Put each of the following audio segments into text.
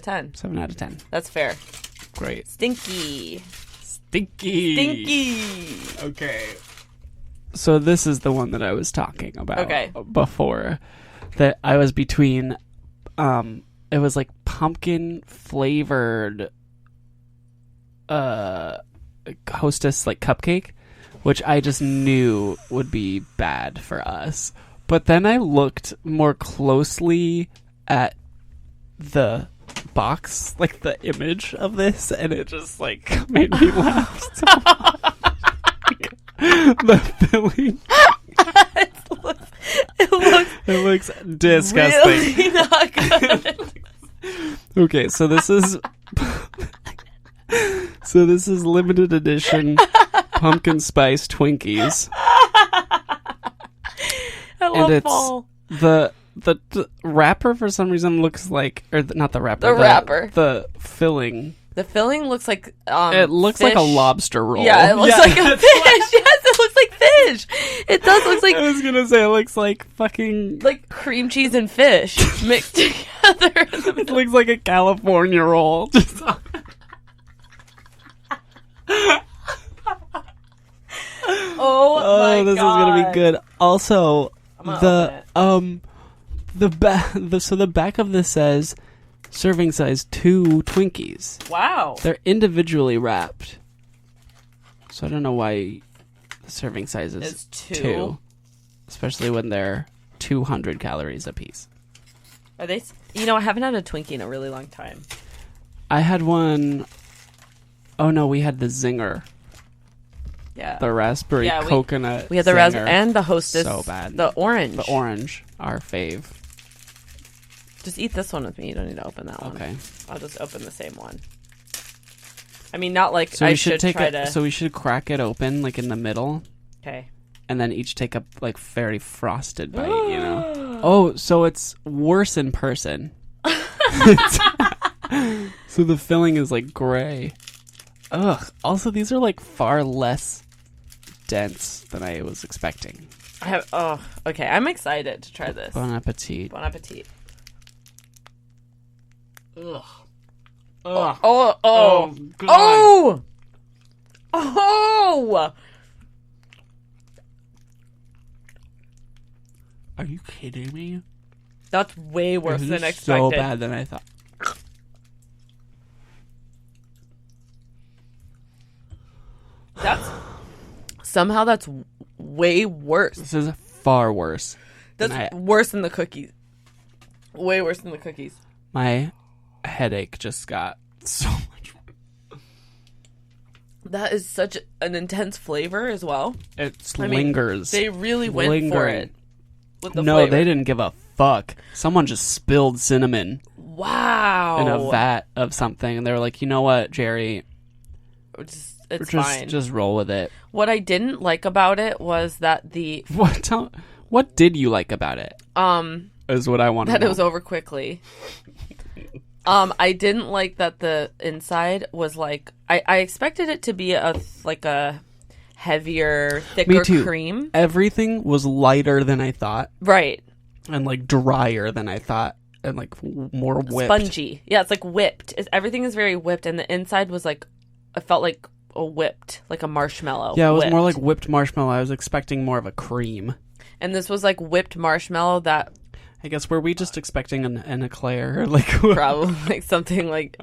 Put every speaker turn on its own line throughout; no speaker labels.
10.
7 out of 10.
That's fair.
Great.
Stinky.
Okay. So this is the one that I was talking about before. That I was between, it was like pumpkin flavored Hostess like cupcake, which I just knew would be bad for us. But then I looked more closely at the box, like the image of this, and it just like made me laugh so much. The filling. It looks disgusting.
Really not good.
Okay, so this is limited edition pumpkin spice Twinkies.
I love fall.
The wrapper for some reason looks like, or not the wrapper.
The wrapper.
The filling.
The filling looks like
it looks
fish.
like a lobster roll.
Yeah, it looks like a fish. Yes, it looks like fish. It does look like.
I was gonna say it looks like fucking
like cream cheese and fish mixed together.
It looks like a California roll.
Oh my
this
God.
is gonna be good. Also, the back of this says serving size 2 Twinkies.
Wow.
They're individually wrapped. So I don't know why the serving size is 2. Especially when they're 200 calories a piece.
Are they? You know, I haven't had a Twinkie in a really long time.
I had one. Oh no, we had the Zinger.
Yeah.
The raspberry coconut.
We had the raspberry and the Hostess.
So bad.
The orange.
The orange, our fave.
Just eat this one with me. You don't need to open that one.
Okay.
I'll just open the same one. I mean, not like
so
I should try to.
So we should crack it open, like in the middle.
Okay.
And then each take a like very frosted bite, you know? Oh, so it's worse in person. So the filling is like gray. Ugh. Also, these are like far less dense than I was expecting.
Okay. I'm excited to try this.
Bon appetit.
Bon appetit.
Ugh.
God.
Are you kidding me?
That's way worse than expected.
So bad than I thought.
That's way worse.
This is far worse.
That's worse than the cookies. Way worse than the cookies.
My headache just got so much worse.
That is such an intense flavor as well.
It lingers.
They really went for it. With the
no,
flavor.
They didn't give a fuck. Someone just spilled cinnamon.
Wow.
In a vat of something, and they were like, you know what, Jerry?
It's fine.
Just roll with it.
What I didn't like about it was that
What did you like about it? Is what I want to know.
That it was over quickly. I didn't like that the inside was like I expected it to be a heavier, thicker
Me too.
cream.
Everything was lighter than I thought.
Right.
And like drier than I thought. And like more whipped.
Spongy. Yeah, it's like whipped. Everything is very whipped, and the inside was like, it felt like a whipped, like a marshmallow.
Yeah, it was more like whipped marshmallow. I was expecting more of a cream.
And this was like whipped marshmallow that...
I guess, were we just expecting an eclair? Or like
probably like something like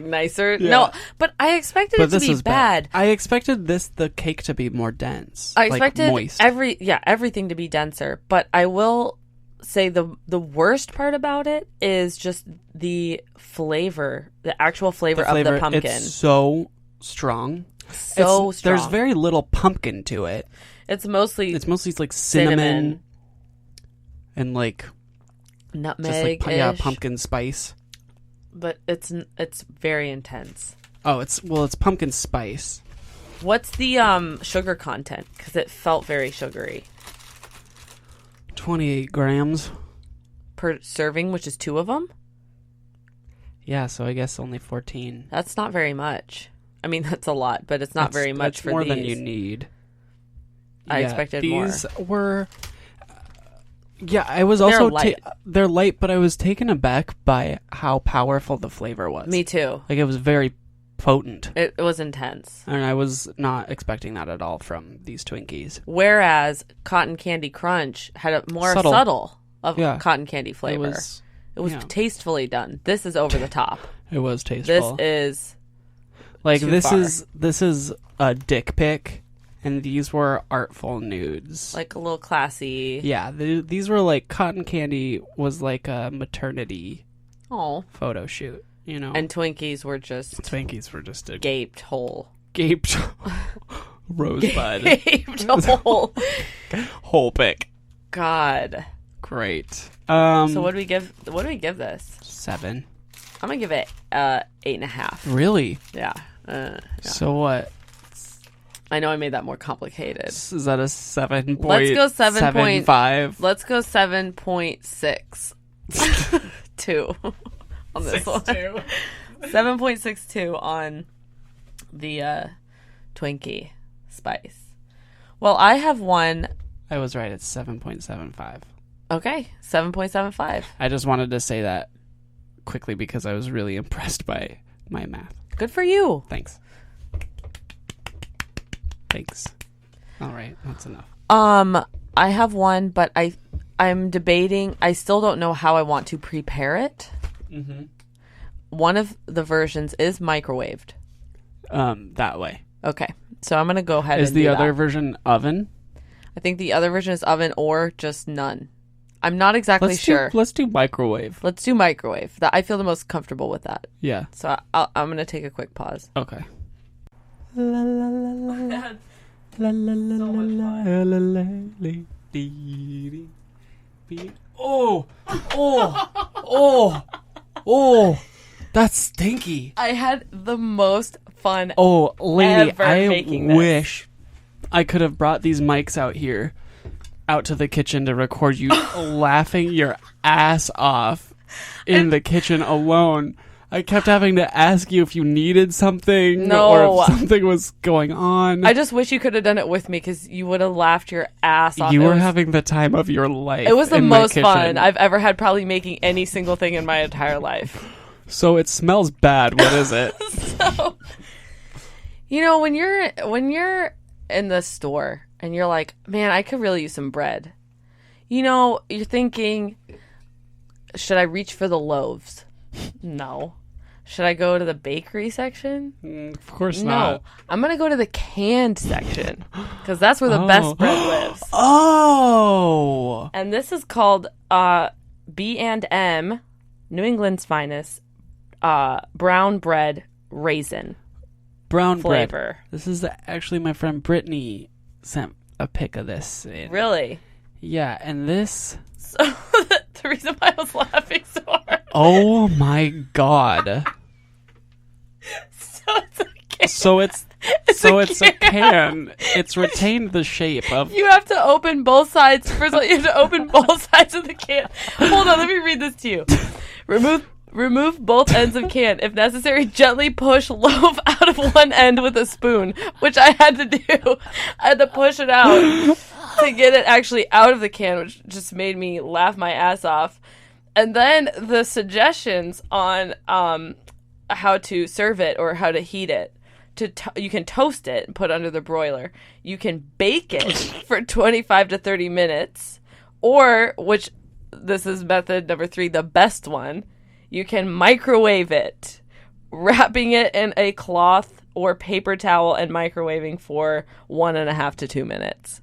nicer. Yeah. No, but I expected it to be bad.
I expected the cake to be more dense.
I expected
moist.
everything to be denser. But I will say the worst part about it is just the flavor, the actual flavor of the pumpkin.
It's so strong.
Strong.
There's very little pumpkin to it.
It's mostly
like cinnamon. And like
nutmeg,
pumpkin spice.
But it's very intense.
Oh, it's pumpkin spice.
What's the sugar content? Because it felt very sugary.
28 grams
per serving, which is 2 of them.
Yeah, so I guess only 14.
That's not very much. I mean, that's a lot, but it's not very much for
more
these.
than you need.
I expected more.
These were... Yeah, I was also...
light.
They're light, but I was taken aback by how powerful the flavor was.
Me too.
Like, it was very potent.
It was intense.
And I was not expecting that at all from these Twinkies.
Whereas Cotton Candy Crunch had a more subtle of cotton candy flavor. It was tastefully done. This is over the top.
It was tasteful.
This is
like
too far.
This is a dick pic, and these were artful nudes.
Like a little classy.
Yeah, these were like Cotton Candy was like a maternity photo shoot. You know,
and Twinkies were just
a
gaped hole.
Gaped rosebud.
Gaped hole.
Whole pic.
God.
Great.
So what do we give this?
7.
I'm gonna give it 8.5.
Really?
Yeah.
So what?
I know I made that more complicated.
Is that a 7?
Let's go 7.5. Let's go 7.62 on this one. 7.62 on the Twinkie spice. Well, I have one.
I was right. It's 7.75.
Okay, 7.75.
I just wanted to say that quickly because I was really impressed by my math.
Good for you.
Thanks. All right, that's enough.
I have one, but I'm debating. I still don't know how I want to prepare it. Mm-hmm. One of the versions is microwaved.
That way.
Okay, so I'm gonna go ahead.
Is
and do
the other
that.
version oven?
I think the other version is oven or just none. I'm not exactly sure.
Let's do microwave.
Let's do microwave. I feel the most comfortable with that.
Yeah.
So I'm going to take a quick pause.
Okay. Oh, that's stinky.
I had the most fun.
Oh, lady,
ever
I
making this.
wish I could have brought these mics out to the kitchen to record you laughing your ass off in the kitchen alone. I kept having to ask you if you needed something or if something was going on.
I just wish you could have done it with me because you would have laughed your ass off.
You were having the time of your life.
It was the most fun I've ever had, probably making any single thing in my entire life.
So it smells bad. What is it?
So, when you're in the store and you're like, man, I could really use some bread. You're thinking, should I reach for the loaves? No. Should I go to the bakery section?
Of course not.
No. I'm going to go to the canned section because that's where the best bread lives.
Oh.
And this is called B&M, New England's finest, brown bread raisin.
Brown
flavor.
Bread. This is actually my friend Brittany sent a pic of this.
Really?
Yeah, and this...
So, the reason why I was laughing so hard.
Oh my god. So it's a can. It's retained the shape of...
You have to open both sides. First of all, you have to open both sides of the can. Hold on, let me read this to you. Remove both ends of can. If necessary, gently push loaf out of one end with a spoon, which I had to do. I had to push it out to get it actually out of the can, which just made me laugh my ass off. And then the suggestions on how to serve it or how to heat it. You can toast it and put it under the broiler. You can bake it for 25 to 30 minutes. Or, which this is method number 3, the best one, you can microwave it, wrapping it in a cloth or paper towel and microwaving for 1.5 to 2 minutes,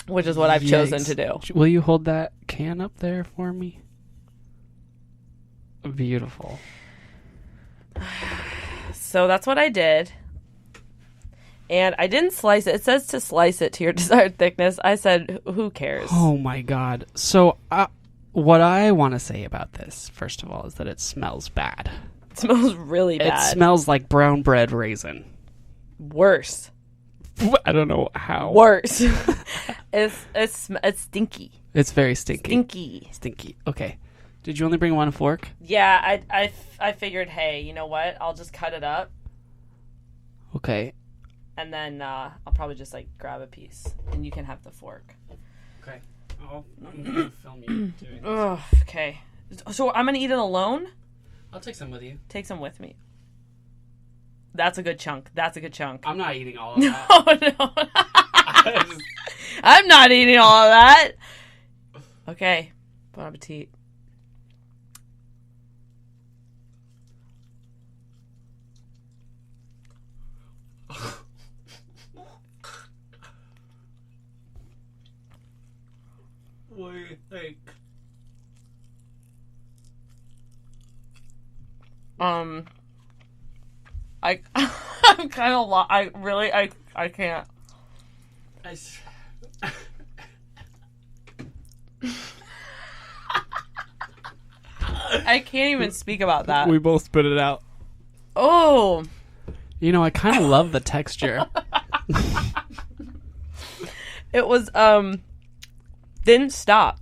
which is what I've chosen to do.
Will you hold that can up there for me? Beautiful.
So that's what I did. And I didn't slice it. It says to slice it to your desired thickness. I said, who cares?
Oh my god. So what I want to say about this, first of all, is that it smells bad.
It smells really bad.
It smells like brown bread raisin.
Worse.
I don't know how.
Worse. It's stinky.
It's very stinky.
Stinky.
Okay. Did you only bring one fork?
Yeah, I figured, hey, you know what? I'll just cut it up.
Okay.
And then I'll probably just grab a piece, and you can have the fork.
Okay. I'm gonna film you doing
Ugh, okay. So I'm gonna eat it alone?
I'll take some with you.
Take some with me. That's a good chunk.
I'm not eating all of that.
No. I'm not eating all of that. Okay. Bon appetit. I'm kind of I can't. I can't even speak about that.
We both spit it out.
Oh.
You know, I kind of love the texture.
It was, didn't stop.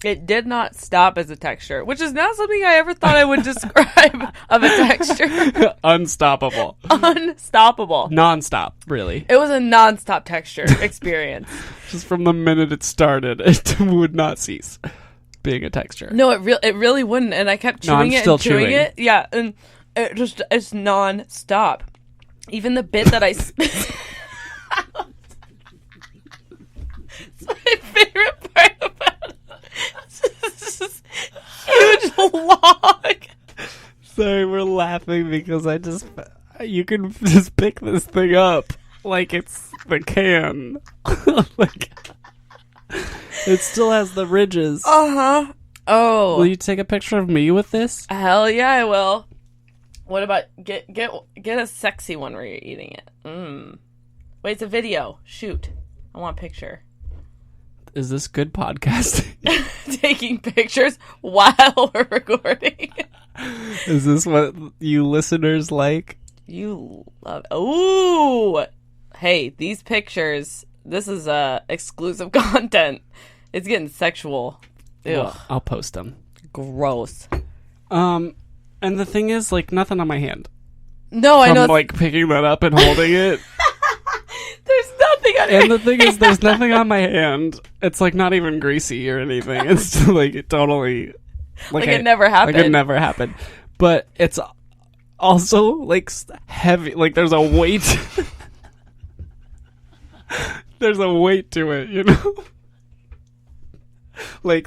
It did not stop as a texture, which is not something I ever thought I would describe of a texture.
Unstoppable.
Unstoppable.
Non-stop, really.
It was a non-stop texture experience.
Just from the minute it started, it would not cease being a texture.
No, it really wouldn't, and I kept chewing it and chewing it. Yeah, and it's non-stop. Even the bit that I spit. It's my favorite part about it. It's just huge log.
Sorry, we're laughing because you can just pick this thing up like it's the can. Like, it still has the ridges.
Uh-huh. Oh.
Will you take a picture of me with this?
Hell yeah, I will. What about get a sexy one where you're eating it? Wait, it's a video. Shoot. I want a picture.
Is this good podcasting?
Taking pictures while we're recording.
Is this what you listeners like?
You love. Ooh. Hey, these pictures. This is exclusive content. It's getting sexual. Ugh.
Well, I'll post them.
Gross.
And the thing is, like, nothing on my hand.
No, I know.
I'm like picking that up and holding it.
There's nothing on
And the thing is, there's nothing on my hand. It's like not even greasy or anything. It's like it totally
like it never happened.
Like it never happened. But it's also like heavy. Like there's a weight. There's a weight to it, you know. Like,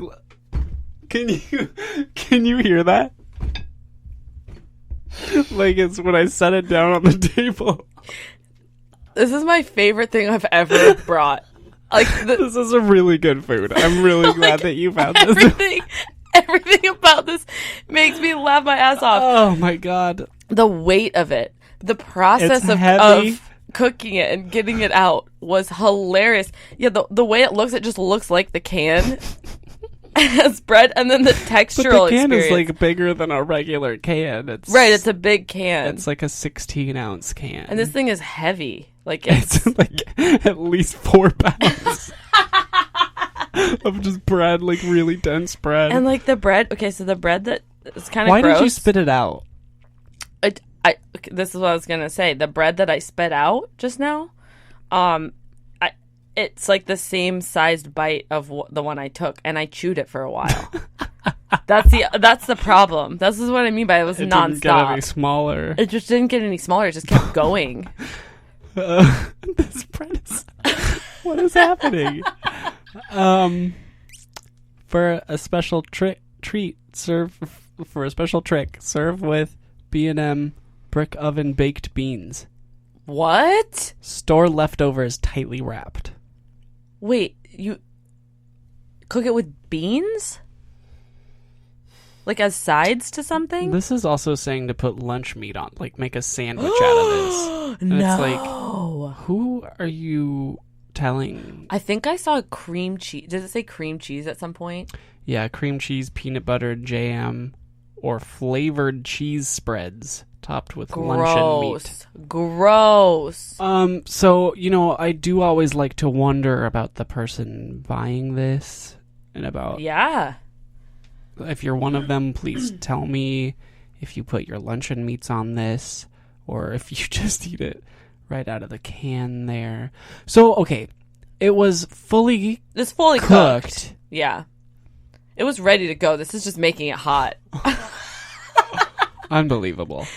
can you hear that? Like it's when I set it down on the table.
This is my favorite thing I've ever brought. Like
this is a really good food. I'm really glad that you found this.
Everything about this makes me laugh my ass off.
Oh my god.
The weight of it, the process of cooking it and getting it out was hilarious. Yeah, the way it just looks like the can as bread, and then the textural
but the can
experience.
is like bigger than a regular can.
It's a big can.
It's like a 16-ounce can.
And this thing is heavy. Like
it's like at least 4 pounds of just bread, like really dense bread.
And like the bread, okay, so the bread that is kind of
Why
gross.
did you spit it out?
This is what I was gonna say. The bread that I spit out just now, it's like the same sized bite of the one I took, and I chewed it for a while. That's the problem. This is what I mean by it was nonstop. It didn't
get any smaller.
It just didn't get any smaller. It just kept going.
This bread is... What is happening? For a special treat, serve with B&M brick oven baked beans.
What?
Store leftovers tightly wrapped.
Wait, you cook it with beans? Like as sides to something?
This is also saying to put lunch meat on, like make a sandwich out of this. And
no.
It's like, who are you telling?
I think I saw cream cheese. Does it say cream cheese at some point? Yeah,
cream cheese, peanut butter, jam, or flavored cheese spreads topped with luncheon meat.
Gross.
So, you know, I do always like to wonder about the person buying this and about...
Yeah.
If you're one of them, please tell me if you put your luncheon meats on this or if you just eat it right out of the can there. So, okay, It was fully
It's fully
cooked.
cooked. Yeah. It was ready to go. This is just making it hot.
Unbelievable.